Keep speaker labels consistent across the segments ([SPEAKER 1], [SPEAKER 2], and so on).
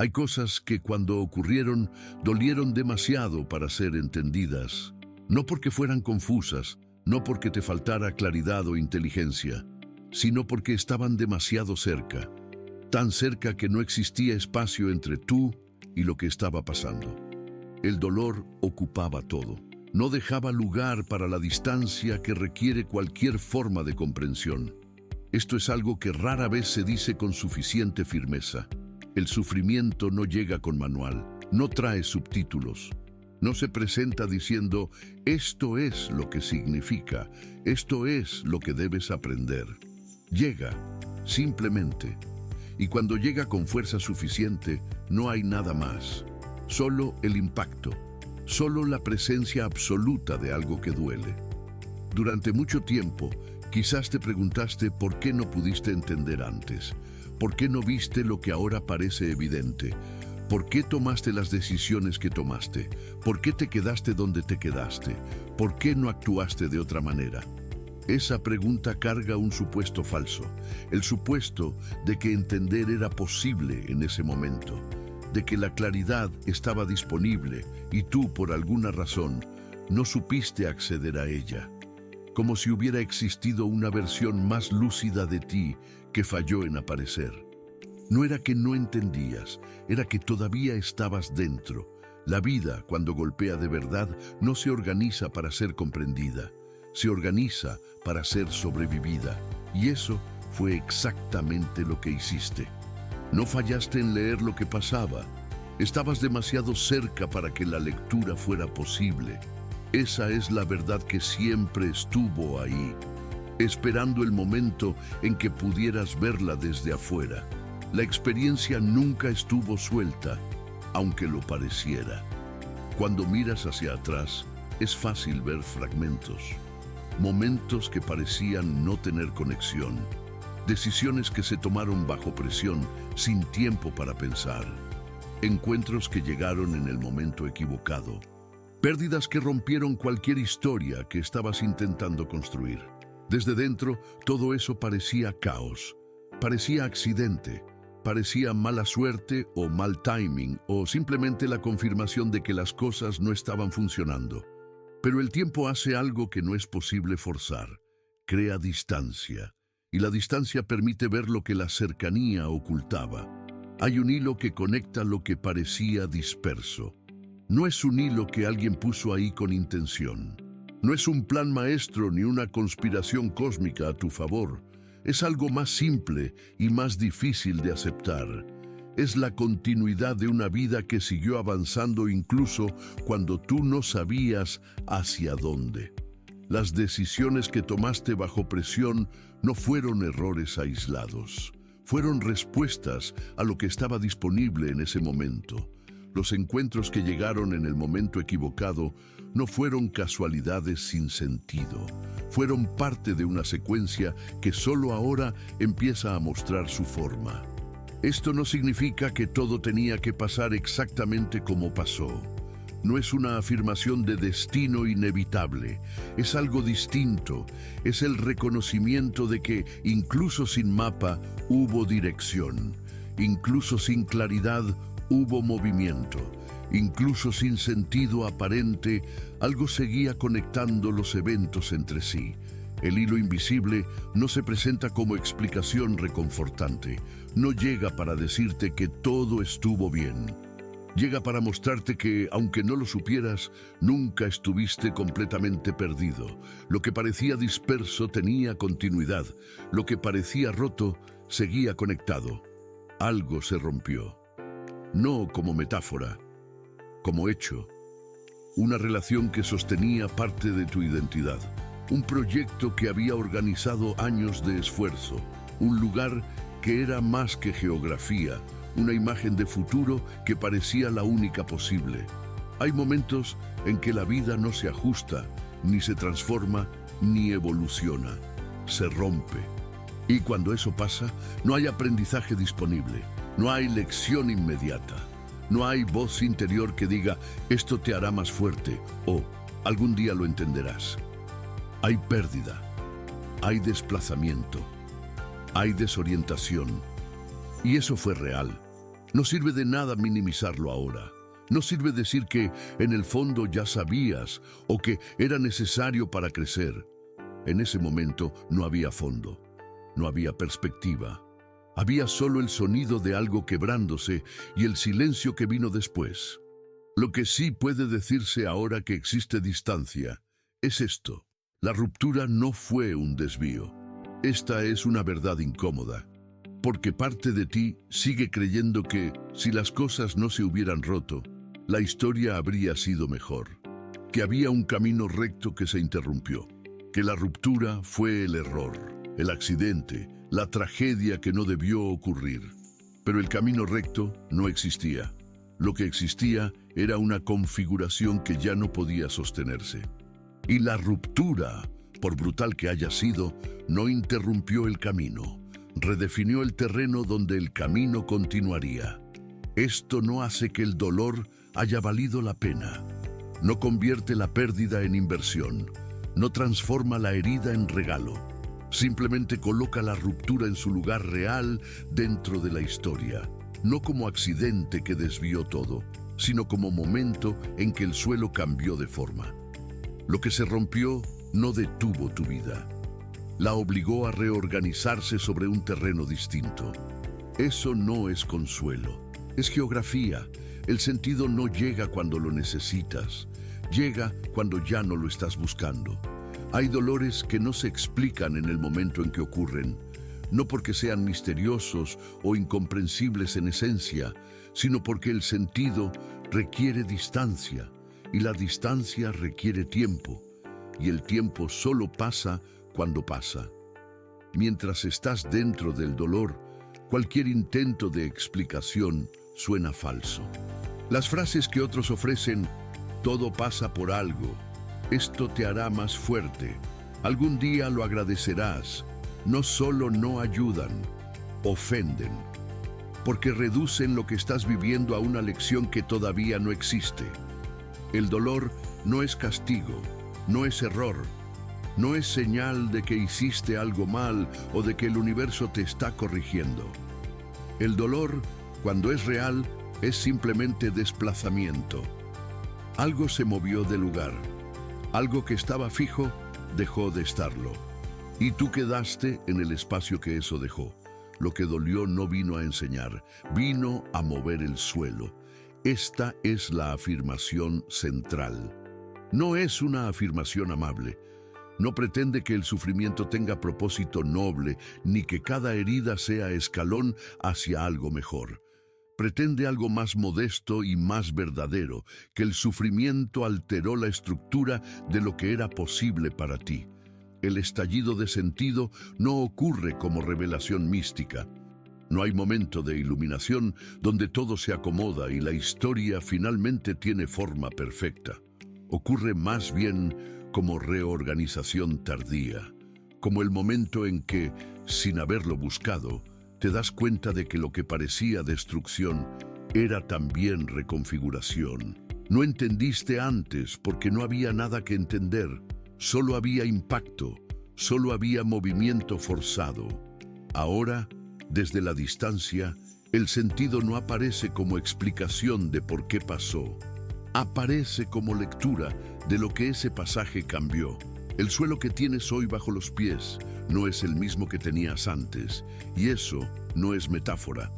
[SPEAKER 1] Hay cosas que cuando ocurrieron dolieron demasiado para ser entendidas, no porque fueran confusas, no porque te faltara claridad o inteligencia, sino porque estaban demasiado cerca, tan cerca que no existía espacio entre tú y lo que estaba pasando. El dolor ocupaba todo. No dejaba lugar para la distancia que requiere cualquier forma de comprensión. Esto es algo que rara vez se dice con suficiente firmeza. El sufrimiento no llega con manual, no trae subtítulos. No se presenta diciendo, esto es lo que significa, esto es lo que debes aprender. Llega, simplemente. Y cuando llega con fuerza suficiente, no hay nada más. Solo el impacto. Solo la presencia absoluta de algo que duele. Durante mucho tiempo, quizás te preguntaste por qué no pudiste entender antes, por qué no viste lo que ahora parece evidente, por qué tomaste las decisiones que tomaste, por qué te quedaste donde te quedaste, por qué no actuaste de otra manera. Esa pregunta carga un supuesto falso, el supuesto de que entender era posible en ese momento, de que la claridad estaba disponible y tú, por alguna razón, no supiste acceder a ella, como si hubiera existido una versión más lúcida de ti que falló en aparecer. No era que no entendías, era que todavía estabas dentro. La vida, cuando golpea de verdad, no se organiza para ser comprendida, se organiza para ser sobrevivida, y eso fue exactamente lo que hiciste. No fallaste en leer lo que pasaba. Estabas demasiado cerca para que la lectura fuera posible. Esa es la verdad que siempre estuvo ahí, esperando el momento en que pudieras verla desde afuera. La experiencia nunca estuvo suelta, aunque lo pareciera. Cuando miras hacia atrás, es fácil ver fragmentos. Momentos que parecían no tener conexión. Decisiones que se tomaron bajo presión, sin tiempo para pensar. Encuentros que llegaron en el momento equivocado. Pérdidas que rompieron cualquier historia que estabas intentando construir. Desde dentro, todo eso parecía caos. Parecía accidente. Parecía mala suerte o mal timing o simplemente la confirmación de que las cosas no estaban funcionando. Pero el tiempo hace algo que no es posible forzar. Crea distancia. Y la distancia permite ver lo que la cercanía ocultaba. Hay un hilo que conecta lo que parecía disperso. No es un hilo que alguien puso ahí con intención. No es un plan maestro ni una conspiración cósmica a tu favor. Es algo más simple y más difícil de aceptar. Es la continuidad de una vida que siguió avanzando incluso cuando tú no sabías hacia dónde. Las decisiones que tomaste bajo presión no fueron errores aislados. Fueron respuestas a lo que estaba disponible en ese momento. Los encuentros que llegaron en el momento equivocado no fueron casualidades sin sentido. Fueron parte de una secuencia que solo ahora empieza a mostrar su forma. Esto no significa que todo tenía que pasar exactamente como pasó. No es una afirmación de destino inevitable, es algo distinto, es el reconocimiento de que incluso sin mapa hubo dirección, incluso sin claridad hubo movimiento, incluso sin sentido aparente, algo seguía conectando los eventos entre sí. El hilo invisible no se presenta como explicación reconfortante, no llega para decirte que todo estuvo bien. Llega para mostrarte que, aunque no lo supieras, nunca estuviste completamente perdido. Lo que parecía disperso tenía continuidad. Lo que parecía roto seguía conectado. Algo se rompió. No como metáfora, como hecho. Una relación que sostenía parte de tu identidad. Un proyecto que había organizado años de esfuerzo. Un lugar que era más que geografía. Una imagen de futuro que parecía la única posible. Hay momentos en que la vida no se ajusta, ni se transforma, ni evoluciona. Se rompe. Y cuando eso pasa, no hay aprendizaje disponible, no hay lección inmediata, no hay voz interior que diga, esto te hará más fuerte, o algún día lo entenderás. Hay pérdida, hay desplazamiento, hay desorientación. Y eso fue real. No sirve de nada minimizarlo ahora. No sirve decir que en el fondo ya sabías o que era necesario para crecer. En ese momento no había fondo, no había perspectiva. Había solo el sonido de algo quebrándose y el silencio que vino después. Lo que sí puede decirse ahora que existe distancia es esto. La ruptura no fue un desvío. Esta es una verdad incómoda, porque parte de ti sigue creyendo que, si las cosas no se hubieran roto, la historia habría sido mejor, que había un camino recto que se interrumpió, que la ruptura fue el error, el accidente, la tragedia que no debió ocurrir. Pero el camino recto no existía. Lo que existía era una configuración que ya no podía sostenerse. Y la ruptura, por brutal que haya sido, no interrumpió el camino. Redefinió el terreno donde el camino continuaría. Esto no hace que el dolor haya valido la pena. No convierte la pérdida en inversión. No transforma la herida en regalo. Simplemente coloca la ruptura en su lugar real dentro de la historia. No como accidente que desvió todo, sino como momento en que el suelo cambió de forma. Lo que se rompió no detuvo tu vida. La obligó a reorganizarse sobre un terreno distinto. Eso no es consuelo, es geografía. El sentido no llega cuando lo necesitas, llega cuando ya no lo estás buscando. Hay dolores que no se explican en el momento en que ocurren, no porque sean misteriosos o incomprensibles en esencia, sino porque el sentido requiere distancia, y la distancia requiere tiempo, y el tiempo solo pasa cuando pasa. Mientras estás dentro del dolor, cualquier intento de explicación suena falso. Las frases que otros ofrecen, todo pasa por algo, esto te hará más fuerte, algún día lo agradecerás, no solo no ayudan, ofenden, porque reducen lo que estás viviendo a una lección que todavía no existe. El dolor no es castigo, no es error, no es señal de que hiciste algo mal o de que el universo te está corrigiendo. El dolor, cuando es real, es simplemente desplazamiento. Algo se movió de lugar. Algo que estaba fijo dejó de estarlo. Y tú quedaste en el espacio que eso dejó. Lo que dolió no vino a enseñar, vino a mover el suelo. Esta es la afirmación central. No es una afirmación amable. No pretende que el sufrimiento tenga propósito noble, ni que cada herida sea escalón hacia algo mejor. Pretende algo más modesto y más verdadero, que el sufrimiento alteró la estructura de lo que era posible para ti. El estallido de sentido no ocurre como revelación mística. No hay momento de iluminación donde todo se acomoda y la historia finalmente tiene forma perfecta. Ocurre más bien como reorganización tardía, como el momento en que, sin haberlo buscado, te das cuenta de que lo que parecía destrucción era también reconfiguración. No entendiste antes porque no había nada que entender, solo había impacto, solo había movimiento forzado. Ahora, desde la distancia, el sentido no aparece como explicación de por qué pasó. Aparece como lectura de lo que ese pasaje cambió. El suelo que tienes hoy bajo los pies no es el mismo que tenías antes, y eso no es metáfora,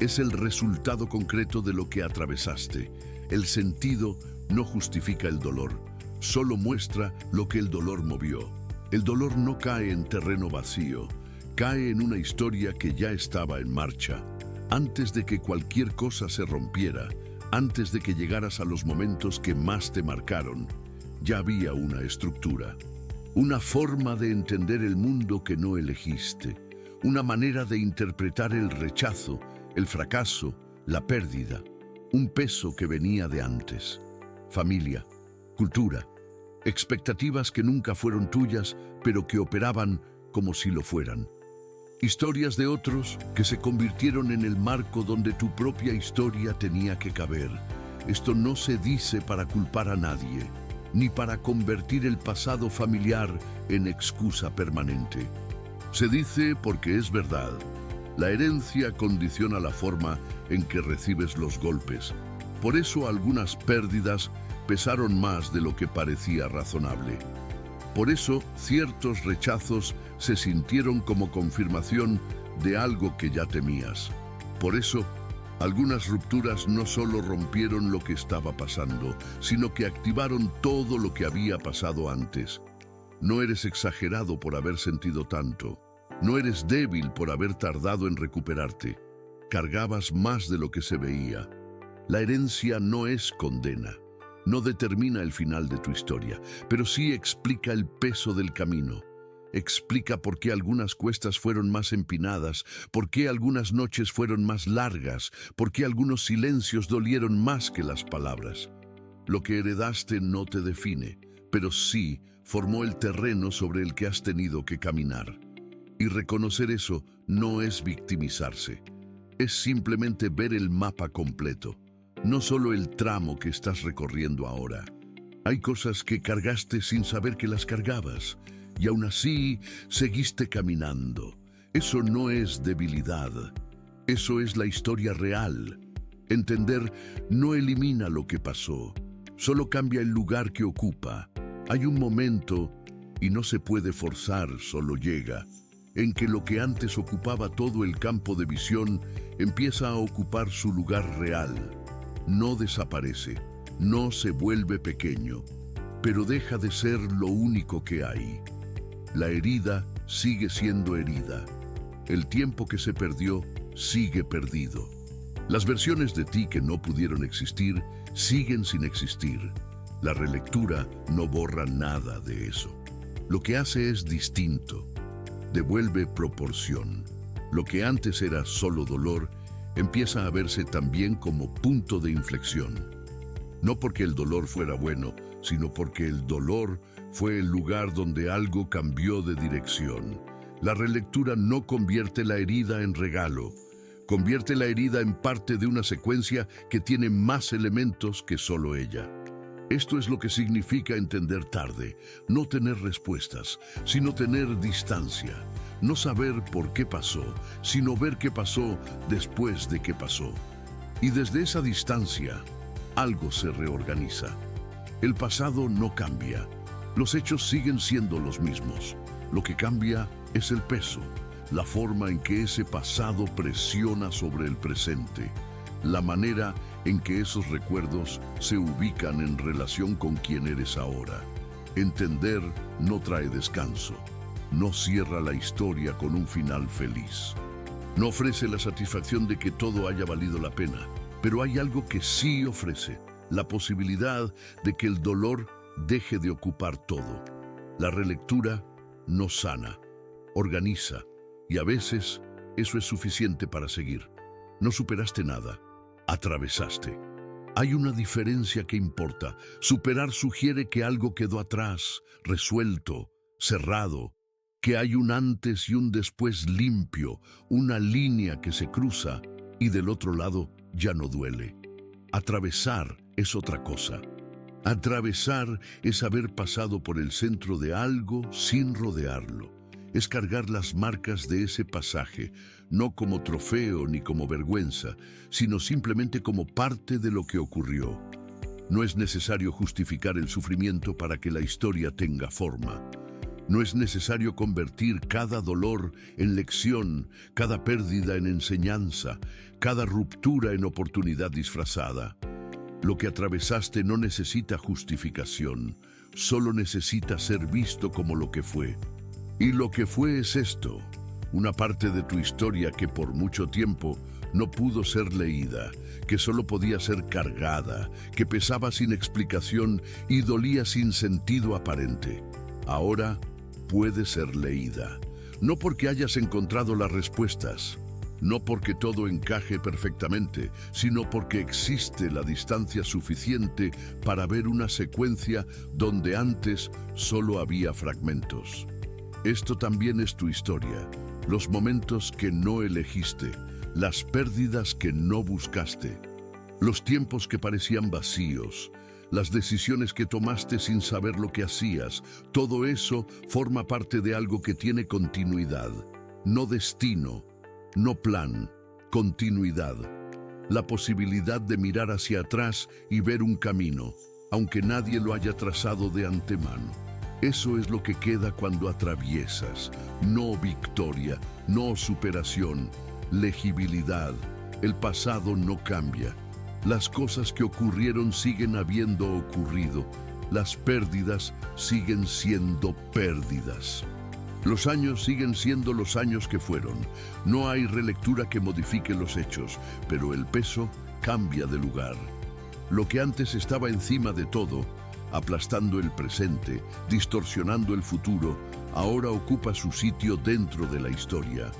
[SPEAKER 1] es el resultado concreto de lo que atravesaste. El sentido no justifica el dolor, solo muestra lo que el dolor movió. El dolor no cae en terreno vacío, cae en una historia que ya estaba en marcha. Antes de que cualquier cosa se rompiera, antes de que llegaras a los momentos que más te marcaron, ya había una estructura. Una forma de entender el mundo que no elegiste, una manera de interpretar el rechazo, el fracaso, la pérdida, un peso que venía de antes. Familia, cultura, expectativas que nunca fueron tuyas, pero que operaban como si lo fueran. Historias de otros que se convirtieron en el marco donde tu propia historia tenía que caber. Esto no se dice para culpar a nadie, ni para convertir el pasado familiar en excusa permanente. Se dice porque es verdad. La herencia condiciona la forma en que recibes los golpes. Por eso algunas pérdidas pesaron más de lo que parecía razonable. Por eso ciertos rechazos se sintieron como confirmación de algo que ya temías. Por eso, algunas rupturas no solo rompieron lo que estaba pasando, sino que activaron todo lo que había pasado antes. No eres exagerado por haber sentido tanto. No eres débil por haber tardado en recuperarte. Cargabas más de lo que se veía. La herencia no es condena. No determina el final de tu historia, pero sí explica el peso del camino. Explica por qué algunas cuestas fueron más empinadas, por qué algunas noches fueron más largas, por qué algunos silencios dolieron más que las palabras. Lo que heredaste no te define, pero sí formó el terreno sobre el que has tenido que caminar. Y reconocer eso no es victimizarse, es simplemente ver el mapa completo, no solo el tramo que estás recorriendo ahora. Hay cosas que cargaste sin saber que las cargabas, y aún así seguiste caminando. Eso no es debilidad, eso es la historia real. Entender no elimina lo que pasó, solo cambia el lugar que ocupa. Hay un momento, y no se puede forzar, solo llega, en que lo que antes ocupaba todo el campo de visión empieza a ocupar su lugar real. No desaparece, no se vuelve pequeño, pero deja de ser lo único que hay. La herida sigue siendo herida. El tiempo que se perdió sigue perdido. Las versiones de ti que no pudieron existir siguen sin existir. La relectura no borra nada de eso. Lo que hace es distinto. Devuelve proporción. Lo que antes era solo dolor, empieza a verse también como punto de inflexión. No porque el dolor fuera bueno, sino porque el dolor fue el lugar donde algo cambió de dirección. La relectura no convierte la herida en regalo, convierte la herida en parte de una secuencia que tiene más elementos que solo ella. Esto es lo que significa entender tarde, no tener respuestas, sino tener distancia. No saber por qué pasó, sino ver qué pasó después de que pasó. Y desde esa distancia, algo se reorganiza. El pasado no cambia. Los hechos siguen siendo los mismos. Lo que cambia es el peso, la forma en que ese pasado presiona sobre el presente, la manera en que esos recuerdos se ubican en relación con quien eres ahora. Entender no trae descanso, no cierra la historia con un final feliz. No ofrece la satisfacción de que todo haya valido la pena, pero hay algo que sí ofrece, la posibilidad de que el dolor deje de ocupar todo. La relectura nos sana, organiza, y a veces eso es suficiente para seguir. No superaste nada, atravesaste. Hay una diferencia que importa. Superar sugiere que algo quedó atrás, resuelto, cerrado, que hay un antes y un después limpio, una línea que se cruza y del otro lado ya no duele. Atravesar es otra cosa. Atravesar es haber pasado por el centro de algo sin rodearlo. Es cargar las marcas de ese pasaje, no como trofeo ni como vergüenza, sino simplemente como parte de lo que ocurrió. No es necesario justificar el sufrimiento para que la historia tenga forma. No es necesario convertir cada dolor en lección, cada pérdida en enseñanza, cada ruptura en oportunidad disfrazada. Lo que atravesaste no necesita justificación, solo necesita ser visto como lo que fue. Y lo que fue es esto, una parte de tu historia que por mucho tiempo no pudo ser leída, que solo podía ser cargada, que pesaba sin explicación y dolía sin sentido aparente. Ahora puede ser leída, no porque hayas encontrado las respuestas, no porque todo encaje perfectamente, sino porque existe la distancia suficiente para ver una secuencia donde antes solo había fragmentos. Esto también es tu historia, los momentos que no elegiste, las pérdidas que no buscaste, los tiempos que parecían vacíos, las decisiones que tomaste sin saber lo que hacías. Todo eso forma parte de algo que tiene continuidad, no destino, no plan, continuidad. La posibilidad de mirar hacia atrás y ver un camino, aunque nadie lo haya trazado de antemano. Eso es lo que queda cuando atraviesas. No victoria, no superación, legibilidad. El pasado no cambia. Las cosas que ocurrieron siguen habiendo ocurrido. Las pérdidas siguen siendo pérdidas. Los años siguen siendo los años que fueron. No hay relectura que modifique los hechos, pero el peso cambia de lugar. Lo que antes estaba encima de todo, aplastando el presente, distorsionando el futuro, ahora ocupa su sitio dentro de la historia.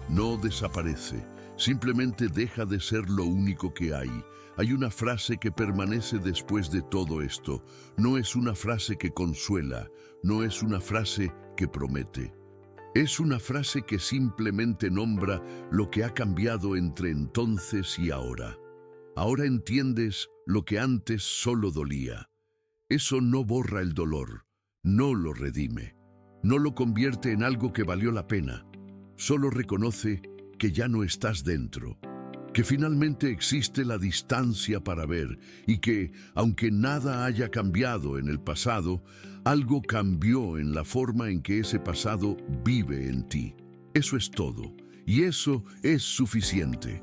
[SPEAKER 1] No desaparece, simplemente deja de ser lo único que hay. Hay una frase que permanece después de todo esto. No es una frase que consuela, no es una frase que promete. Es una frase que simplemente nombra lo que ha cambiado entre entonces y ahora. Ahora entiendes lo que antes solo dolía. Eso no borra el dolor, no lo redime, no lo convierte en algo que valió la pena. Solo reconoce que ya no estás dentro, que finalmente existe la distancia para ver y que, aunque nada haya cambiado en el pasado, algo cambió en la forma en que ese pasado vive en ti. Eso es todo, y eso es suficiente.